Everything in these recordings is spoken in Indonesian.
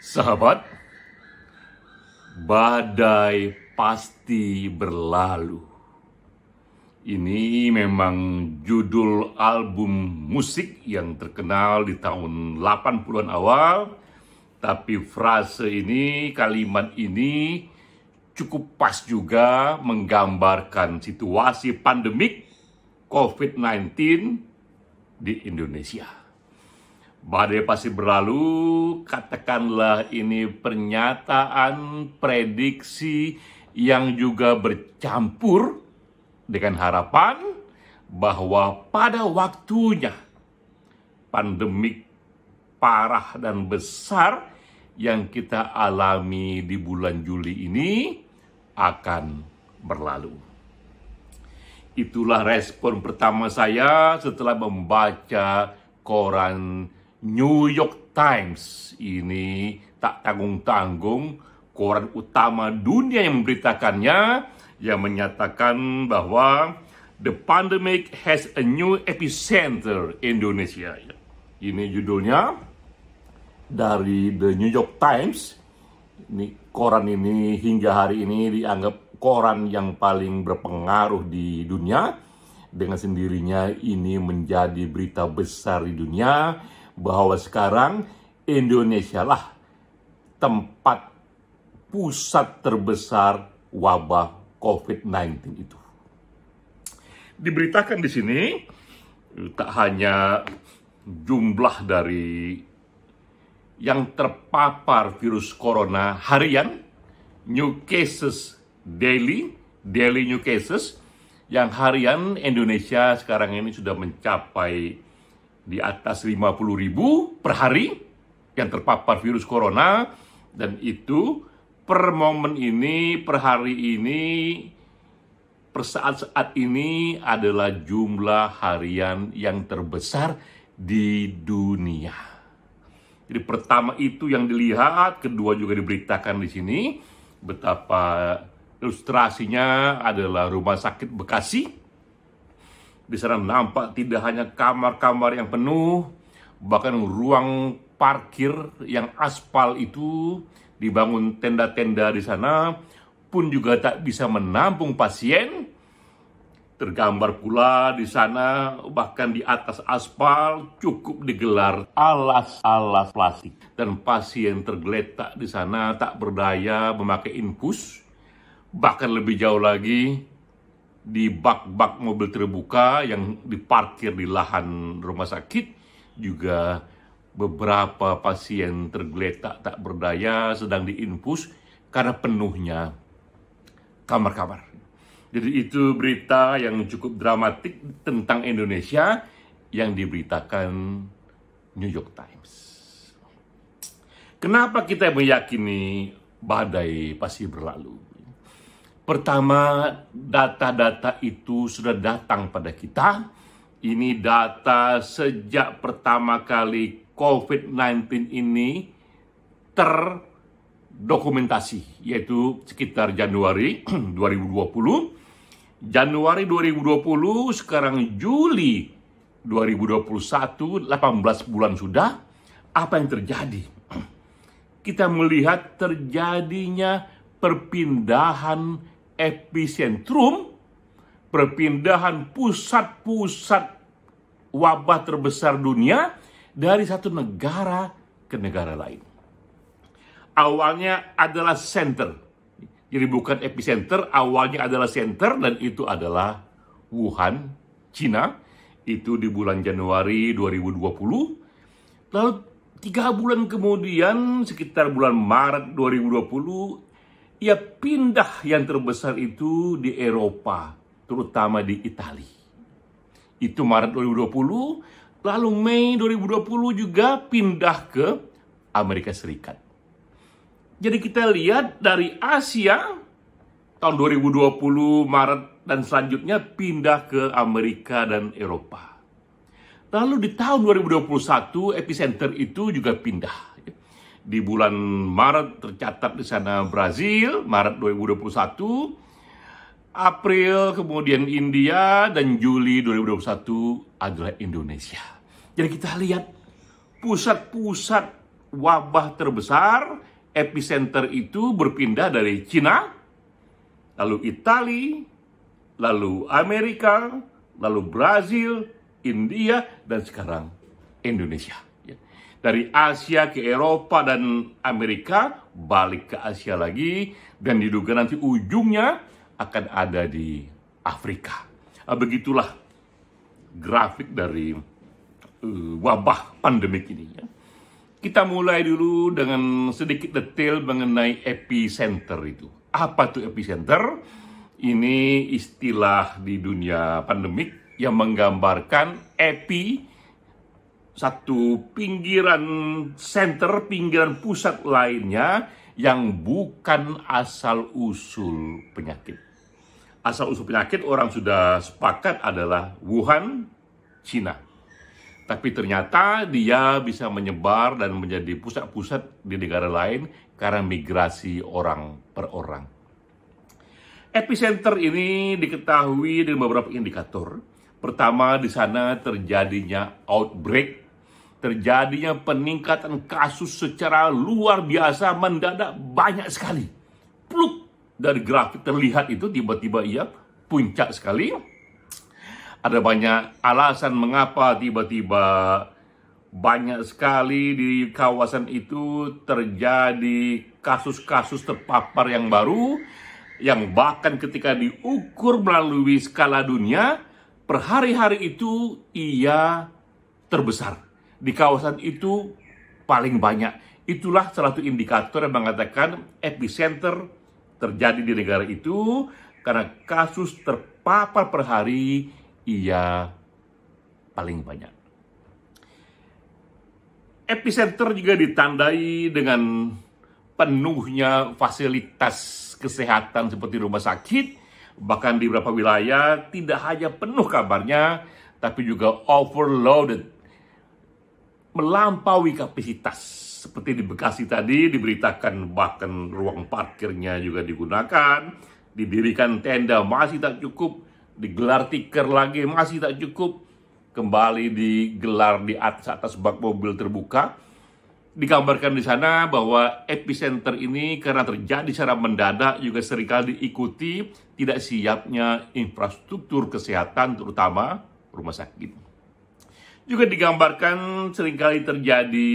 Sahabat, badai pasti berlalu. Ini memang judul album musik yang terkenal di tahun 80-an awal. Tapi frase ini, kalimat ini cukup pas juga menggambarkan situasi pandemik COVID-19 di Indonesia. Badai pasti berlalu, katakanlah ini pernyataan prediksi yang juga bercampur dengan harapan bahwa pada waktunya pandemik parah dan besar yang kita alami di bulan Juli ini akan berlalu. Itulah respon pertama saya setelah membaca koran New York Times. Ini tak tanggung-tanggung koran utama dunia yang memberitakannya, yang menyatakan bahwa the pandemic has a new epicenter Indonesia. Ini judulnya dari The New York Times. Ini koran ini hingga hari ini dianggap koran yang paling berpengaruh di dunia. Dengan sendirinya ini menjadi berita besar di dunia bahwa sekarang Indonesia lah tempat pusat terbesar wabah COVID-19 itu. Diberitakan di sini tak hanya jumlah dari yang terpapar virus corona harian, new cases daily new cases, yang harian Indonesia sekarang ini sudah mencapai di atas 50.000 per hari yang terpapar virus corona, dan itu per momen ini, per hari ini, per saat-saat ini adalah jumlah harian yang terbesar di dunia. Jadi pertama itu yang dilihat, kedua juga diberitakan di sini betapa ilustrasinya adalah Rumah Sakit Bekasi. Di sana nampak tidak hanya kamar-kamar yang penuh, bahkan ruang parkir yang aspal itu dibangun tenda-tenda di sana pun juga tak bisa menampung pasien. Tergambar pula di sana bahkan di atas aspal cukup digelar alas-alas plastik, dan pasien tergeletak di sana tak berdaya memakai infus. Bahkan lebih jauh lagi, di bak-bak mobil terbuka yang diparkir di lahan rumah sakit juga beberapa pasien tergeletak tak berdaya sedang diinfus karena penuhnya kamar-kamar. Jadi itu berita yang cukup dramatik tentang Indonesia yang diberitakan New York Times. Kenapa kita meyakini badai pasti berlalu? Pertama, data-data itu sudah datang pada kita. Ini data sejak pertama kali COVID-19 ini terdokumentasi, yaitu sekitar Januari 2020. Januari 2020, sekarang Juli 2021, 18 bulan sudah. Apa yang terjadi? Kita melihat terjadinya perpindahan epicentrum, perpindahan pusat-pusat wabah terbesar dunia dari satu negara ke negara lain. Awalnya adalah center, jadi bukan epicenter, awalnya adalah center, dan itu adalah Wuhan, Cina. Itu di bulan Januari 2020. Lalu 3 bulan kemudian, sekitar bulan Maret 2020, ia pindah yang terbesar itu di Eropa, terutama di Italia. Itu Maret 2020, lalu Mei 2020 juga pindah ke Amerika Serikat. Jadi kita lihat dari Asia, tahun 2020 Maret dan selanjutnya pindah ke Amerika dan Eropa. Lalu di tahun 2021 epicenter itu juga pindah. Di bulan Maret tercatat di sana Brazil, Maret 2021, April kemudian India, dan Juli 2021 adalah Indonesia. Jadi kita lihat pusat-pusat wabah terbesar, epicenter itu berpindah dari Cina, lalu Italia, lalu Amerika, lalu Brazil, India, dan sekarang Indonesia. Dari Asia ke Eropa dan Amerika, balik ke Asia lagi, dan diduga nanti ujungnya akan ada di Afrika. Begitulah grafik dari wabah pandemik ini. Kita mulai dulu dengan sedikit detail mengenai epicenter itu. Apa itu epicenter? Ini istilah di dunia pandemik yang menggambarkan satu pinggiran center, pinggiran pusat lainnya yang bukan asal-usul penyakit. Asal-usul penyakit orang sudah sepakat adalah Wuhan, Cina. Tapi ternyata dia bisa menyebar dan menjadi pusat-pusat di negara lain karena migrasi orang per orang. Epicenter ini diketahui dengan beberapa indikator. Pertama, di sana terjadinya outbreak, terjadinya peningkatan kasus secara luar biasa, mendadak banyak sekali. Pluk, dari grafik terlihat itu tiba-tiba puncak sekali. Ada banyak alasan mengapa tiba-tiba banyak sekali di kawasan itu terjadi kasus-kasus terpapar yang baru, yang bahkan ketika diukur melalui skala dunia, per hari-hari itu ia terbesar. Di kawasan itu paling banyak. Itulah salah satu indikator yang mengatakan epicenter terjadi di negara itu karena kasus terpapar per hari ia paling banyak. Epicenter juga ditandai dengan penuhnya fasilitas kesehatan seperti rumah sakit, bahkan di beberapa wilayah tidak hanya penuh kabarnya, tapi juga overloaded, melampaui kapasitas. Seperti di Bekasi tadi diberitakan bahkan ruang parkirnya juga digunakan, didirikan tenda masih tak cukup, digelar tikar lagi masih tak cukup, kembali digelar di atas bak mobil terbuka. Digambarkan di sana bahwa epicenter ini karena terjadi secara mendadak juga seringkali diikuti tidak siapnya infrastruktur kesehatan terutama rumah sakit. Juga digambarkan seringkali terjadi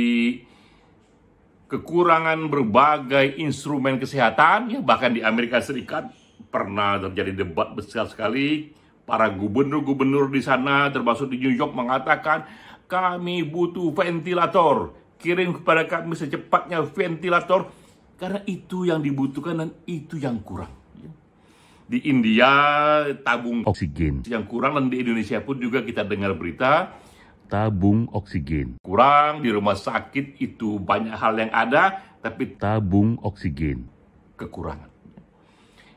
kekurangan berbagai instrumen kesehatan, bahkan di Amerika Serikat pernah terjadi debat besar sekali. Para gubernur-gubernur di sana termasuk di New York mengatakan kami butuh ventilator. Kirim kepada kami secepatnya ventilator, karena itu yang dibutuhkan dan itu yang kurang. Di India tabung oksigen yang kurang, dan di Indonesia pun juga kita dengar berita tabung oksigen kurang. Di rumah sakit itu banyak hal yang ada, tapi tabung oksigen kekurangan.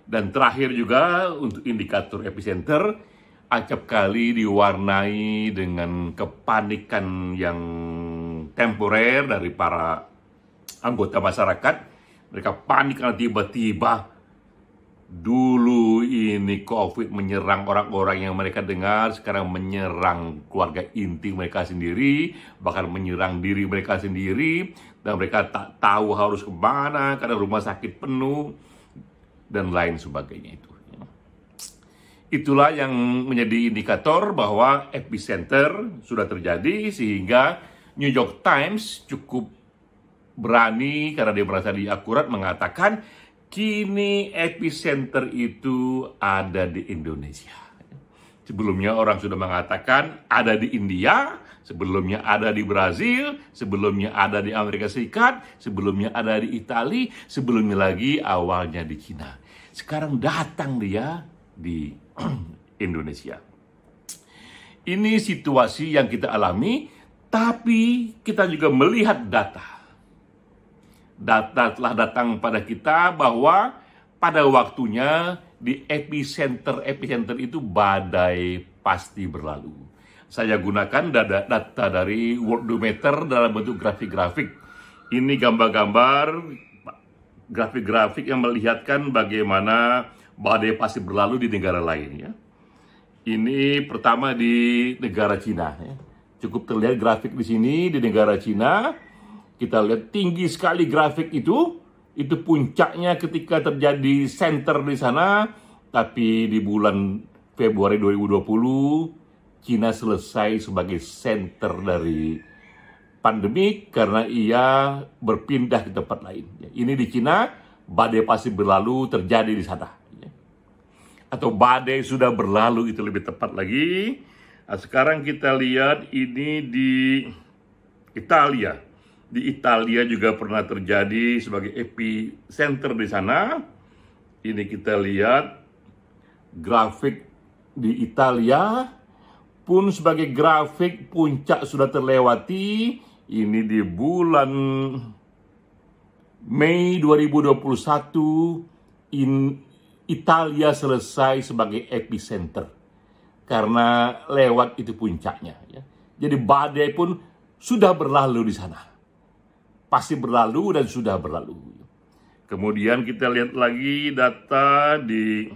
Dan terakhir juga untuk indikator epicenter, acap kali diwarnai dengan kepanikan yang temporer dari para anggota masyarakat. Mereka panik karena tiba-tiba dulu ini COVID menyerang orang-orang yang mereka dengar, sekarang menyerang keluarga inti mereka sendiri, bahkan menyerang diri mereka sendiri, dan mereka tak tahu harus kemana karena rumah sakit penuh, dan lain sebagainya itu. Itulah yang menjadi indikator bahwa epicenter sudah terjadi, sehingga New York Times cukup berani karena dia merasa dia akurat mengatakan kini epicenter itu ada di Indonesia. Sebelumnya orang sudah mengatakan ada di India, sebelumnya ada di Brazil, sebelumnya ada di Amerika Serikat, sebelumnya ada di Italia, sebelumnya lagi awalnya di Cina. Sekarang datang dia di Indonesia. Ini situasi yang kita alami, tapi kita juga melihat data. Data telah datang pada kita bahwa pada waktunya di epicenter itu badai pasti berlalu. Saya gunakan data dari Worldometer dalam bentuk grafik-grafik. Ini gambar-gambar, grafik-grafik yang melihatkan bagaimana badai pasti berlalu di negara lain. Ya. Ini pertama di negara Cina. Ya. Cukup terlihat grafik di sini di negara Cina. Kita lihat tinggi sekali grafik itu puncaknya ketika terjadi center di sana, tapi di bulan Februari 2020, Cina selesai sebagai center dari pandemi karena ia berpindah ke tempat lain. Ini di Cina, badai pasti berlalu terjadi di sana. Atau badai sudah berlalu, itu lebih tepat lagi. Nah, sekarang kita lihat ini di Italia. Di Italia juga pernah terjadi sebagai epicenter di sana. Ini kita lihat grafik di Italia pun sebagai grafik puncak sudah terlewati. Ini di bulan Mei 2021 Italia selesai sebagai epicenter karena lewat itu puncaknya. Jadi badai pun sudah berlalu di sana. Pasti berlalu dan sudah berlalu. Kemudian kita lihat lagi data di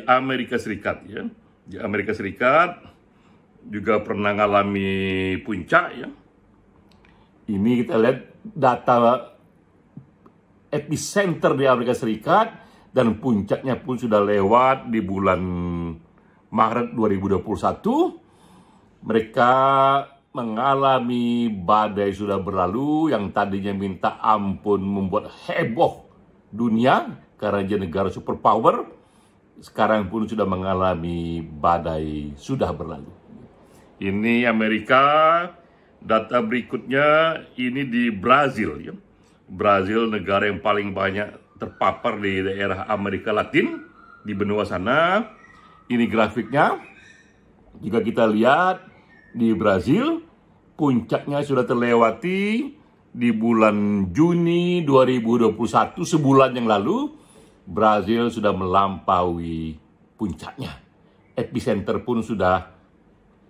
Amerika Serikat ya. Di Amerika Serikat juga pernah mengalami puncak ya. Ini kita lihat data epicenter di Amerika Serikat dan puncaknya pun sudah lewat di bulan Maret 2021. Mereka mengalami badai sudah berlalu yang tadinya minta ampun membuat heboh dunia karena dia negara superpower, sekarang pun sudah mengalami badai sudah berlalu. Ini Amerika. Data berikutnya ini di Brazil ya. Brazil negara yang paling banyak terpapar di daerah Amerika Latin di benua sana. Ini grafiknya. Jika kita lihat di Brazil, puncaknya sudah terlewati di bulan Juni 2021, sebulan yang lalu, Brazil sudah melampaui puncaknya. Epicenter pun sudah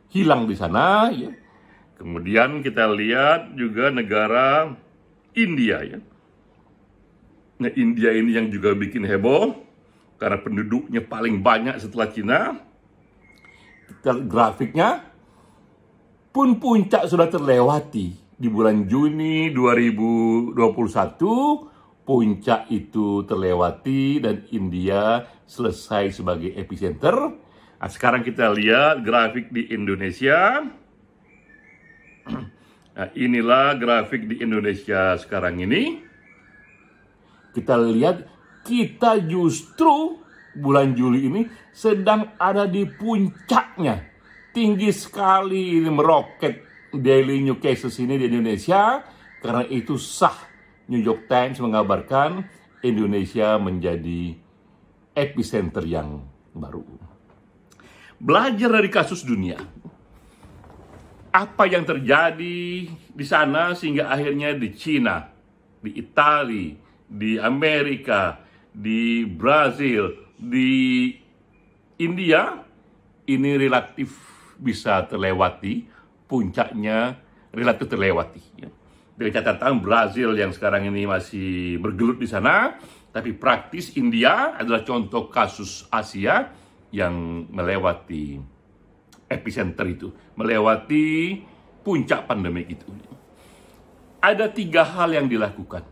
hilang di sana. Ya. Kemudian kita lihat juga negara India. Ya. Nah, India ini yang juga bikin heboh, karena penduduknya paling banyak setelah Cina. Kita grafiknya, pun puncak sudah terlewati di bulan Juni 2021, puncak itu terlewati dan India selesai sebagai epicenter. Nah, sekarang kita lihat grafik di Indonesia. Nah, inilah grafik di Indonesia sekarang ini. Kita lihat kita justru bulan Juli ini sedang ada di puncaknya. Tinggi sekali ini meroket daily new cases ini di Indonesia. Karena itu sah New York Times mengabarkan Indonesia menjadi epicenter yang baru. Belajar dari kasus dunia. Apa yang terjadi di sana sehingga akhirnya di Cina, di Italia, di Amerika, di Brazil, di India, ini relatif bisa terlewati, puncaknya relatif terlewati. Dengan catatan Brazil yang sekarang ini masih bergelut di sana, tapi praktis India adalah contoh kasus Asia yang melewati epicenter itu, melewati puncak pandemi itu. Ada 3 hal yang dilakukan.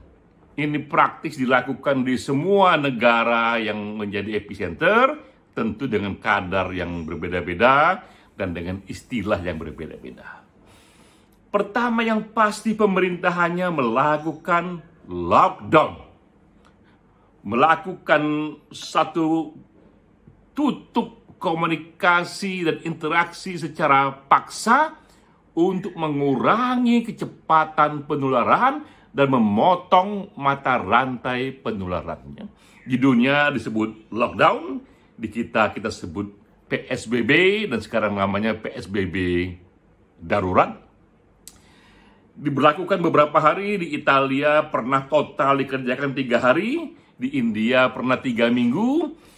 Ini praktis dilakukan di semua negara yang menjadi epicenter, tentu dengan kadar yang berbeda-beda dan dengan istilah yang berbeda-beda. Pertama yang pasti pemerintahannya melakukan lockdown. Melakukan satu tutup komunikasi dan interaksi secara paksa untuk mengurangi kecepatan penularan dan memotong mata rantai penularannya. Di dunia disebut lockdown, di kita sebut PSBB, dan sekarang namanya PSBB darurat. Diberlakukan beberapa hari. Di Italia pernah total dikerjakan 3 hari, di India pernah 3 minggu.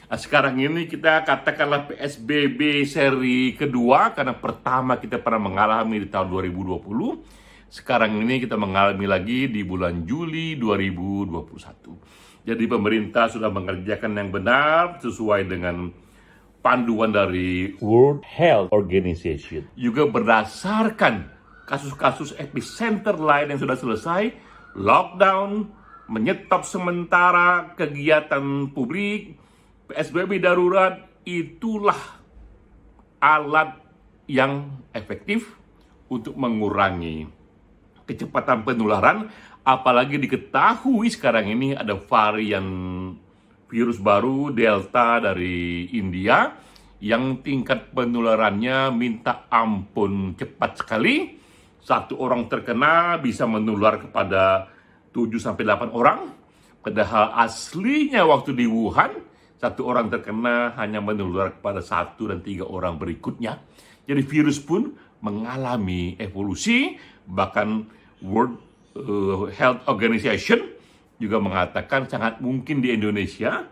Nah, sekarang ini kita katakanlah PSBB seri kedua, karena pertama kita pernah mengalami di tahun 2020. Sekarang ini kita mengalami lagi di bulan Juli 2021. Jadi pemerintah sudah mengerjakan yang benar sesuai dengan panduan dari World Health Organization. Juga berdasarkan kasus-kasus epicenter lain yang sudah selesai, lockdown, menyetop sementara kegiatan publik, PSBB darurat, itulah alat yang efektif untuk mengurangi kecepatan penularan, apalagi diketahui sekarang ini ada varian virus baru Delta dari India yang tingkat penularannya minta ampun cepat sekali. Satu orang terkena bisa menular kepada 7-8 orang, padahal aslinya waktu di Wuhan, satu orang terkena hanya menular kepada 1 dan 3 orang berikutnya. Jadi virus pun mengalami evolusi, bahkan World Health Organization juga mengatakan sangat mungkin di Indonesia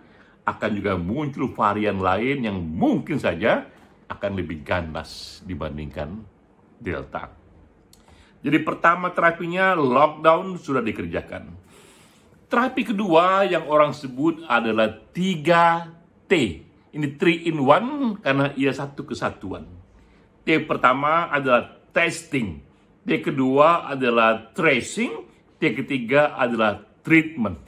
akan juga muncul varian lain yang mungkin saja akan lebih ganas dibandingkan Delta. Jadi pertama terapinya lockdown sudah dikerjakan. Terapi kedua yang orang sebut adalah 3T. Ini 3 in 1 karena ia satu kesatuan. T pertama adalah testing. T kedua adalah tracing. T ketiga adalah treatment.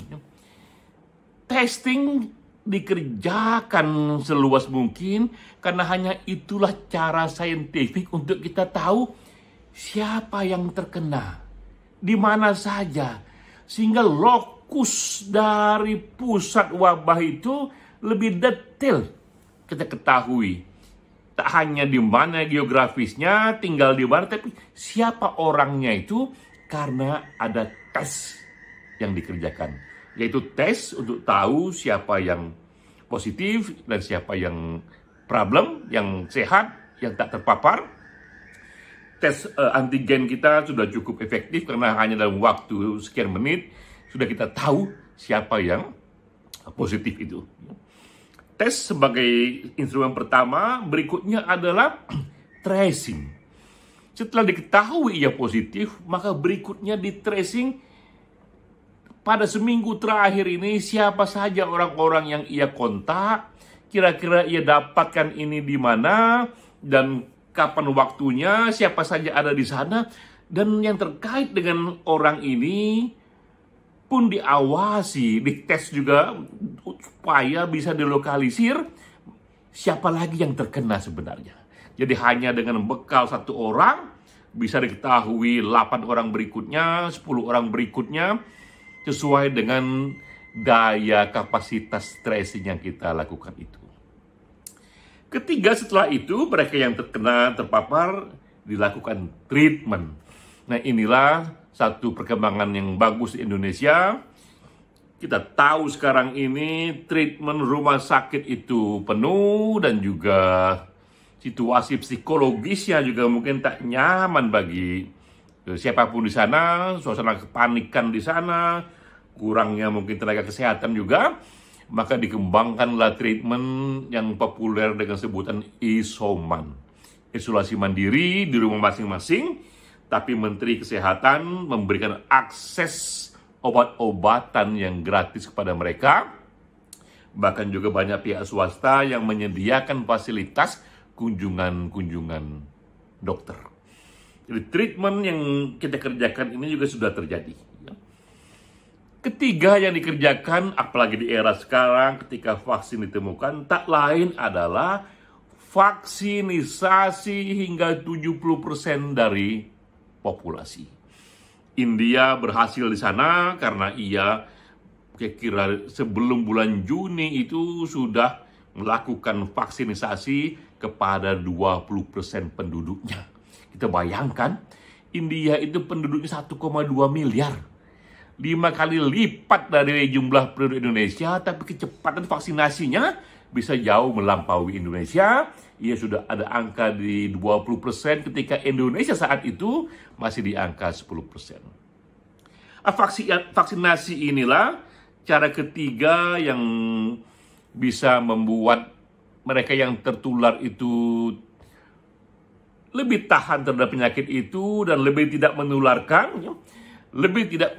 Testing dikerjakan seluas mungkin karena hanya itulah cara saintifik untuk kita tahu siapa yang terkena, di mana saja, sehingga lokus dari pusat wabah itu lebih detail kita ketahui. Tak hanya di mana geografisnya, tinggal di mana, tapi siapa orangnya itu karena ada tes yang dikerjakan. Yaitu tes untuk tahu siapa yang positif dan siapa yang problem, yang sehat, yang tak terpapar. Tes antigen kita sudah cukup efektif karena hanya dalam waktu sekian menit sudah kita tahu siapa yang positif itu. Tes sebagai instrumen pertama, berikutnya adalah tracing. Setelah diketahui ia positif, maka berikutnya di tracing pada seminggu terakhir ini siapa saja orang-orang yang ia kontak, kira-kira ia dapatkan ini di mana, dan kapan waktunya, siapa saja ada di sana, dan yang terkait dengan orang ini pun diawasi, dites juga supaya bisa dilokalisir siapa lagi yang terkena sebenarnya. Jadi hanya dengan bekal 1 orang bisa diketahui 8 orang berikutnya, 10 orang berikutnya sesuai dengan daya kapasitas tracing yang kita lakukan itu. Ketiga, setelah itu mereka yang terkena, terpapar dilakukan treatment. Nah, inilah satu perkembangan yang bagus di Indonesia. Kita tahu sekarang ini treatment rumah sakit itu penuh dan juga situasi psikologisnya juga mungkin tak nyaman bagi siapapun di sana, suasana kepanikan di sana, kurangnya mungkin tenaga kesehatan juga. Maka dikembangkanlah treatment yang populer dengan sebutan isoman. Isolasi mandiri di rumah masing-masing, tapi Menteri Kesehatan memberikan akses obat-obatan yang gratis kepada mereka. Bahkan juga banyak pihak swasta yang menyediakan fasilitas kunjungan-kunjungan dokter. Jadi treatment yang kita kerjakan ini juga sudah terjadi. Ketiga yang dikerjakan, apalagi di era sekarang ketika vaksin ditemukan, tak lain adalah vaksinisasi hingga 70% dari populasi. India berhasil di sana karena ia kira-kira sebelum bulan Juni itu sudah melakukan vaksinisasi kepada 20% penduduknya. Kita bayangkan, India itu penduduknya 1,2 miliar. 5 kali lipat dari jumlah penduduk Indonesia, tapi kecepatan vaksinasinya bisa jauh melampaui Indonesia. Ia sudah ada angka di 20% ketika Indonesia saat itu masih di angka 10%. Vaksinasi inilah cara ketiga yang bisa membuat mereka yang tertular itu lebih tahan terhadap penyakit itu dan lebih tidak menularkan, lebih tidak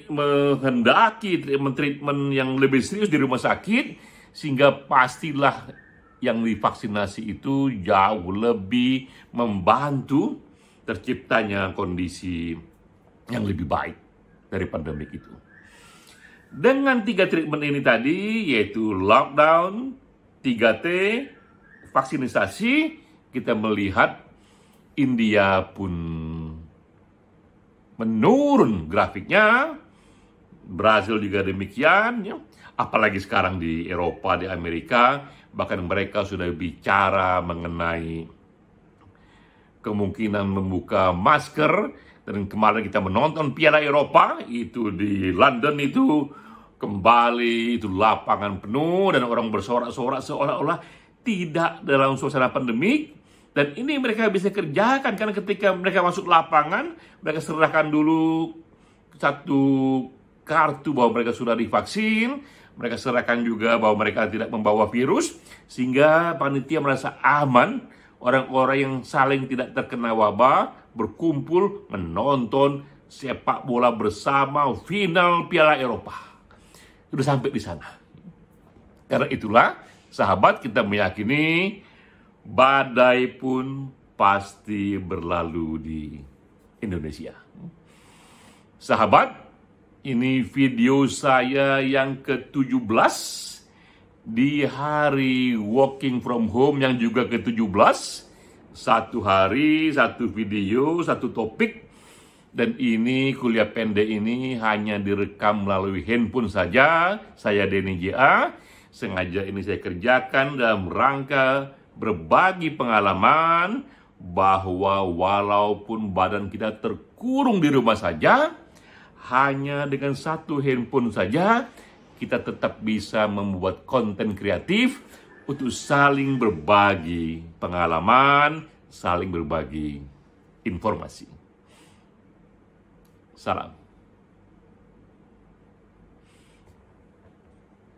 menghendaki treatment yang lebih serius di rumah sakit, sehingga pastilah yang divaksinasi itu jauh lebih membantu terciptanya kondisi yang lebih baik dari pandemik itu. Dengan 3 treatment ini tadi, yaitu lockdown, 3T, vaksinisasi, kita melihat India pun menurun grafiknya, Brasil juga demikian, ya. Apalagi sekarang di Eropa, di Amerika, bahkan mereka sudah bicara mengenai kemungkinan membuka masker. Dan kemarin kita menonton Piala Eropa, itu di London itu, kembali itu lapangan penuh dan orang bersorak-sorak seolah-olah tidak dalam suasana pandemik. Dan ini mereka bisa kerjakan karena ketika mereka masuk lapangan, mereka serahkan dulu satu kartu bahwa mereka sudah divaksin, mereka serahkan juga bahwa mereka tidak membawa virus, sehingga panitia merasa aman, orang-orang yang saling tidak terkena wabah, berkumpul menonton sepak bola bersama final Piala Eropa. Sudah sampai di sana. Karena itulah, sahabat, kita meyakini badai pun pasti berlalu di Indonesia. Sahabat, ini video saya yang ke-17 di hari working from home yang juga ke-17. Satu hari, satu video, satu topik. Dan ini kuliah pendek ini hanya direkam melalui handphone saja. Saya Denny JA. Sengaja ini saya kerjakan dalam rangka berbagi pengalaman bahwa walaupun badan kita terkurung di rumah saja, hanya dengan satu handphone saja kita tetap bisa membuat konten kreatif untuk saling berbagi pengalaman, saling berbagi informasi. Salam.